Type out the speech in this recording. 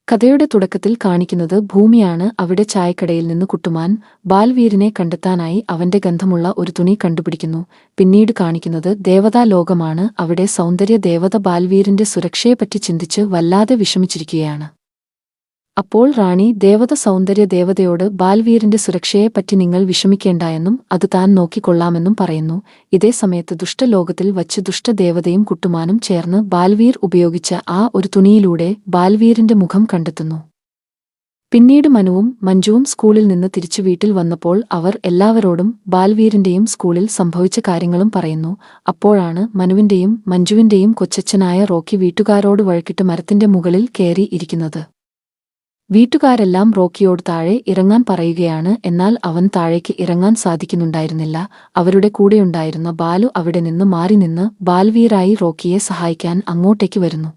കഥയുടെ തുടക്കത്തിൽ കാണിക്കുന്നത് ഭൂമിയാണ്. അവിടെ ചായക്കടയിൽ നിന്ന് കുട്ടുമാൻ ബാൽവീരിനെ കണ്ടെത്താനായി അവന്റെ ഗന്ധമുള്ള ഒരു തുണി കണ്ടുപിടിക്കുന്നു. പിന്നീട് കാണിക്കുന്നത് ദേവതാ ലോകമാണ്. അവിടെ സൗന്ദര്യ ദേവത ബാൽവീരിന്റെ സുരക്ഷയെപ്പറ്റി ചിന്തിച്ച് വല്ലാതെ വിഷമിച്ചിരിക്കുകയാണ്. അപ്പോൾ റാണി സൗന്ദര്യ ദേവതയോട് ബാൽവീരിന്റെ സുരക്ഷയെപ്പറ്റി നിങ്ങൾ വിഷമിക്കേണ്ടായെന്നും അത് താൻ നോക്കിക്കൊള്ളാമെന്നും പറയുന്നു. ഇതേ സമയത്ത് ദുഷ്ടലോകത്തിൽ വച്ച് ദുഷ്ടദേവതയും കുട്ടുമാനും ചേർന്ന് ബാൽവീർ ഉപയോഗിച്ച ആ ഒരു തുണിയിലൂടെ ബാൽവീരിന്റെ മുഖം കണ്ടെത്തുന്നു. പിന്നീട് മനുവും മഞ്ജുവും സ്കൂളിൽ നിന്ന് തിരിച്ചു വീട്ടിൽ വന്നപ്പോൾ അവർ എല്ലാവരോടും ബാൽവീരിന്റെയും സ്കൂളിൽ സംഭവിച്ച കാര്യങ്ങളും പറയുന്നു. അപ്പോഴാണ് മനുവിന്റെയും മഞ്ജുവിന്റെയും കൊച്ചച്ഛനായ റോക്കി വീട്ടുകാരോട് വഴക്കിട്ട് മരത്തിന്റെ മുകളിൽ കയറി ഇരിക്കുന്നത്. വീട്ടുകാരെല്ലാം റോക്കിയോട് താഴെ ഇറങ്ങാൻ പറയുകയാണ്. എന്നാൽ അവൻ താഴേക്ക് ഇറങ്ങാൻ സാധിക്കുന്നുണ്ടായിരുന്നില്ല. അവരുടെ കൂടെയുണ്ടായിരുന്ന ബാലു അവിടെ നിന്ന് മാറി നിന്ന് ബാൽവീറായി റോക്കിയെ സഹായിക്കാൻ അങ്ങോട്ടേക്ക് വരുന്നു.